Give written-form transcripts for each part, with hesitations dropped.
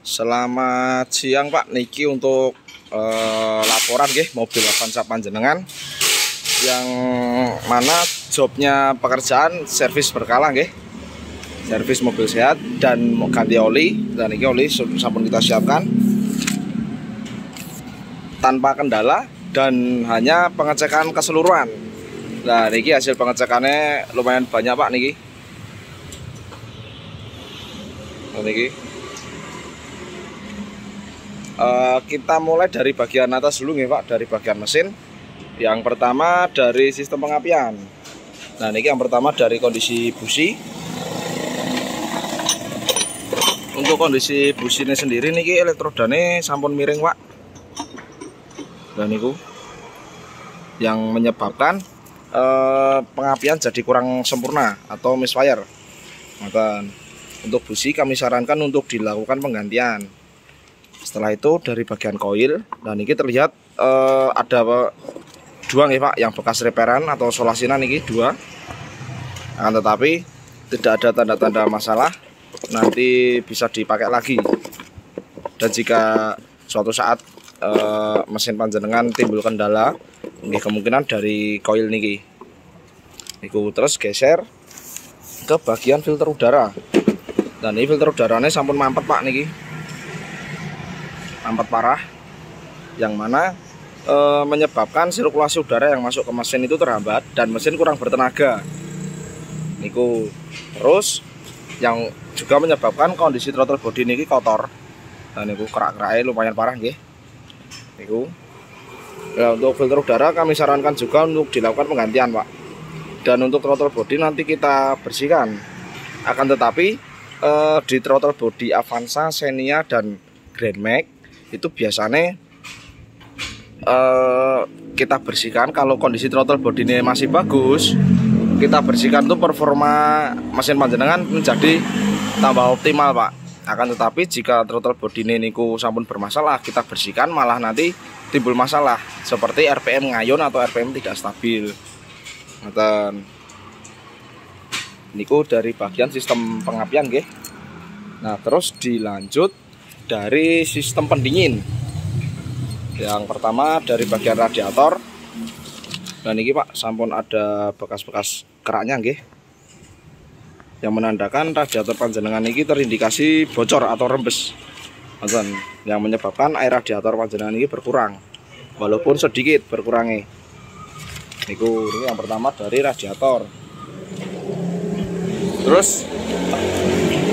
Selamat siang Pak, niki untuk laporan nggih mobil Avanza panjenengan yang mana jobnya pekerjaan servis berkala nggih. Servis mobil sehat dan ganti oli, dan ini oli sampun kita siapkan tanpa kendala dan hanya pengecekan keseluruhan. Nah, niki hasil pengecekannya lumayan banyak Pak niki. Nah, niki kita mulai dari bagian atas dulu nih Pak, dari bagian mesin. Yang pertama dari sistem pengapian. Nah, ini yang pertama dari kondisi busi. Untuk kondisi businya sendiri nih elektrodanya sampun miring Pak. Dan itu yang menyebabkan pengapian jadi kurang sempurna atau misfire. Nah, untuk busi kami sarankan untuk dilakukan penggantian. Setelah itu dari bagian koil, dan ini terlihat ada dua nih Pak, yang bekas reparan atau solasinan ini dua. Akan tetapi tidak ada tanda-tanda masalah, nanti bisa dipakai lagi. Dan jika suatu saat mesin panjenengan timbul kendala, ini kemungkinan dari koil niki. Iku terus geser ke bagian filter udara. Dan ini filter udaranya sampun mampet Pak niki. Mampet parah, yang mana menyebabkan sirkulasi udara yang masuk ke mesin itu terhambat dan mesin kurang bertenaga. Niku terus yang juga menyebabkan kondisi throttle body niki kotor. Dan niku kerak-keraknya lumayan parah nggih. Niku. Nah, untuk filter udara kami sarankan juga untuk dilakukan penggantian Pak. Dan untuk throttle body nanti kita bersihkan. Akan tetapi di throttle body Avanza, Xenia dan Grand Max itu biasanya kita bersihkan kalau kondisi throttle body ini masih bagus. Kita bersihkan tuh performa mesin panjenengan menjadi tambah optimal Pak. Akan tetapi jika throttle body ini niku sampun bermasalah, kita bersihkan malah nanti timbul masalah seperti RPM ngayon atau RPM tidak stabil. Dan niku dari bagian sistem pengapian nggih. Nah, terus dilanjut dari sistem pendingin. Yang pertama dari bagian radiator. Dan ini Pak sampun ada bekas-bekas keraknya nggih, yang menandakan radiator panjenengan ini terindikasi bocor atau rembes. Dan yang menyebabkan air radiator panjenengan ini berkurang, walaupun sedikit berkurangnya. Ini yang pertama dari radiator. Terus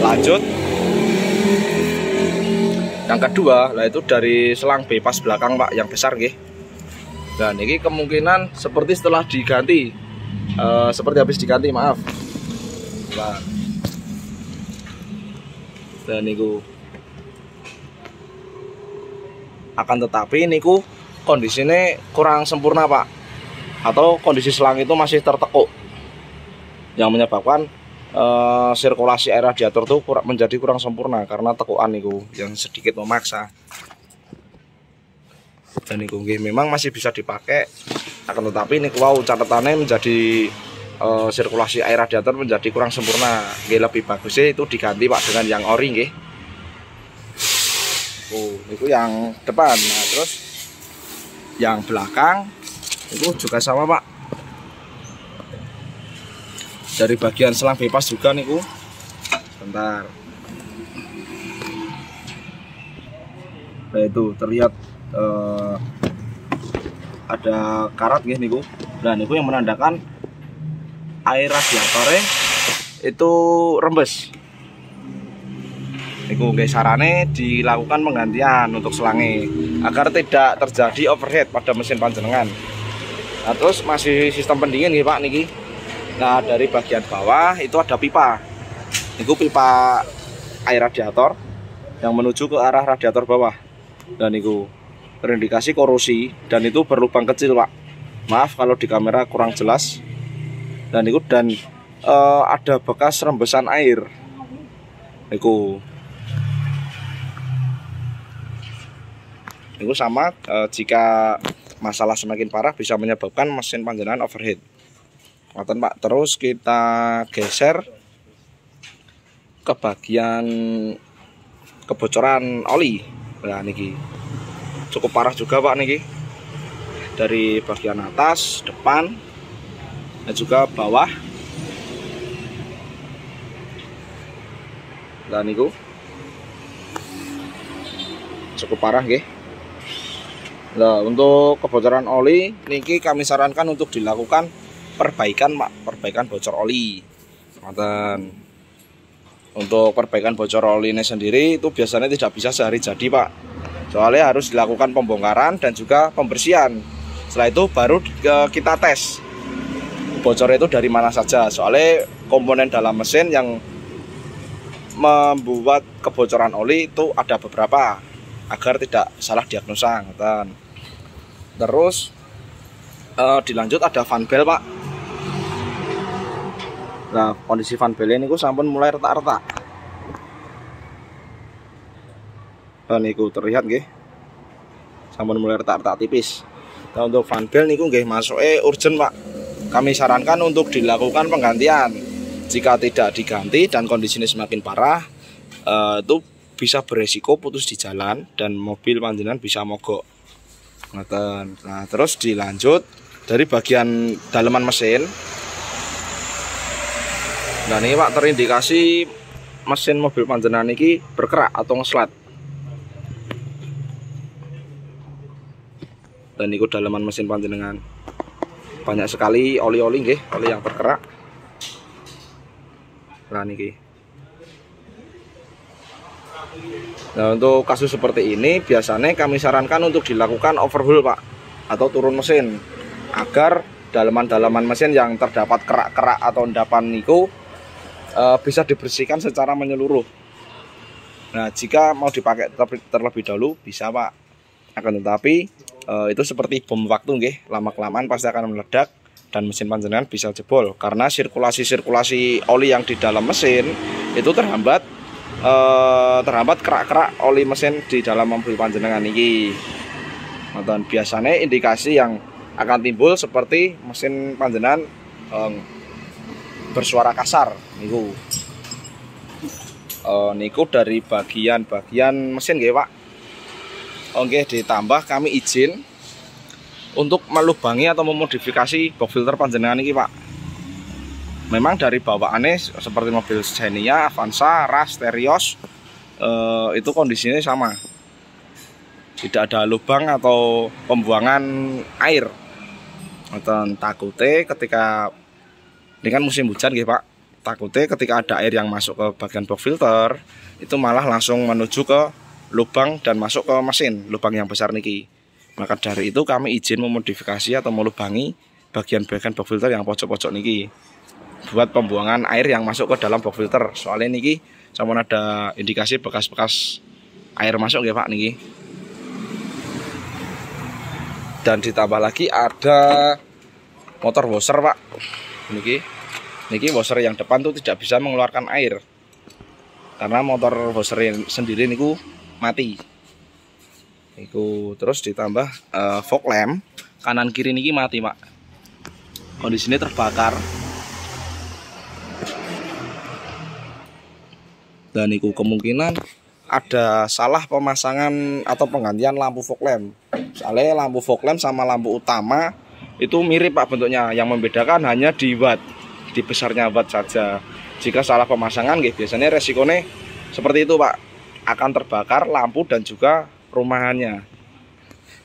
lanjut yang kedua, lah itu dari selang bypass belakang Pak, yang besar nggih. Dan ini kemungkinan seperti setelah diganti, seperti habis diganti, maaf. Nah, dan niku akan tetapi niku kondisinya kurang sempurna Pak, atau kondisi selang itu masih tertekuk, yang menyebabkan sirkulasi air radiator tuh menjadi kurang sempurna karena tekukan niku yang sedikit memaksa. Dan niku memang masih bisa dipakai, akan tetapi niku wow catatannya menjadi sirkulasi air radiator menjadi kurang sempurna. Lebih bagusnya itu diganti Pak dengan yang ori nggih. Niku yang depan. Nah, terus yang belakang itu juga sama Pak. Dari bagian selang bypass juga niku. Bentar. Nah, itu terlihat ada karat nggih niku. Dan niku yang menandakan air radiatornya itu rembes. Niku nggih sarane dilakukan penggantian untuk selangnya agar tidak terjadi overheat pada mesin panjenengan. Nah, terus masih sistem pendingin nih Pak niki. Nah, dari bagian bawah itu ada pipa. Itu pipa air radiator yang menuju ke arah radiator bawah. Dan itu terindikasi korosi dan itu berlubang kecil Pak. Maaf kalau di kamera kurang jelas. Dan itu ada bekas rembesan air. Itu sama, jika masalah semakin parah bisa menyebabkan mesin panjenengan overheat. Pak, terus kita geser ke bagian kebocoran oli. Nah niki cukup parah juga Pak niki, dari bagian atas, depan, dan juga bawah. Nah niku cukup parah nggih. Nah untuk kebocoran oli niki kami sarankan untuk dilakukan perbaikan Pak, perbaikan bocor oli. Untuk perbaikan bocor oli ini sendiri itu biasanya tidak bisa sehari jadi Pak, soalnya harus dilakukan pembongkaran dan juga pembersihan. Setelah itu baru kita tes bocor itu dari mana saja, soalnya komponen dalam mesin yang membuat kebocoran oli itu ada beberapa, agar tidak salah diagnosa. Terus dilanjut ada fan bel Pak. Nah kondisi fan bel ini sampun mulai retak-retak. Nah niku terlihat nggih, sampun mulai retak-retak tipis. Nah untuk fan bel niku nggih masuknya urgent Pak. Kami sarankan untuk dilakukan penggantian. Jika tidak diganti dan kondisinya semakin parah, itu bisa beresiko putus di jalan dan mobil panjenengan bisa mogok. Nah terus dilanjut dari bagian daleman mesin. Nah ini Pak terindikasi mesin mobil panjenengan ini berkerak atau ngeslat. Dan ikut dalaman mesin panjenengan banyak sekali oli-oli nggih, oli yang berkerak. Nah niki. Nah untuk kasus seperti ini biasanya kami sarankan untuk dilakukan overhaul Pak, atau turun mesin, agar dalaman-dalaman mesin yang terdapat kerak-kerak atau endapan niku bisa dibersihkan secara menyeluruh. Nah jika mau dipakai terlebih dahulu bisa Pak, akan tetapi itu seperti bom waktu nggih, lama-kelamaan pasti akan meledak dan mesin panjenengan bisa jebol, karena sirkulasi oli yang di dalam mesin itu terhambat kerak-kerak oli mesin di dalam mobil panjenengan ini. Dan biasanya indikasi yang akan timbul seperti mesin panjenengan bersuara kasar niku. Niku dari bagian mesin nggih Pak. Oke, ditambah kami izin untuk melubangi atau memodifikasi box filter panjenengan ini Pak. Memang dari bawaannya seperti mobil Xenia, Avanza, Rush, Terios, itu kondisinya sama, tidak ada lubang atau pembuangan air. Takutnya ketika ini kan musim hujan gitu Pak, takutnya ketika ada air yang masuk ke bagian box filter itu malah langsung menuju ke lubang dan masuk ke mesin, lubang yang besar niki. Maka dari itu kami izin memodifikasi atau melubangi bagian-bagian box filter yang pojok-pojok niki buat pembuangan air yang masuk ke dalam box filter. Soalnya niki sama ada indikasi bekas-bekas air masuk ya Pak niki. Dan ditambah lagi ada motor washer Pak. Niki washer yang depan tuh tidak bisa mengeluarkan air, karena motor washer sendiri niku mati. Niku terus ditambah fog lamp kanan kiri niki mati Pak. Kondisinya terbakar. Dan niku kemungkinan ada salah pemasangan atau penggantian lampu fog lamp. Soalnya lampu fog lamp sama lampu utama itu mirip Pak bentuknya, yang membedakan hanya di watt, di besarnya watt saja. Jika salah pemasangan biasanya resikonya seperti itu Pak, akan terbakar lampu dan juga rumahannya.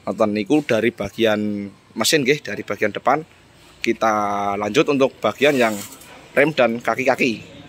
Nonton niku dari bagian mesin dari bagian depan. Kita lanjut untuk bagian yang rem dan kaki-kaki.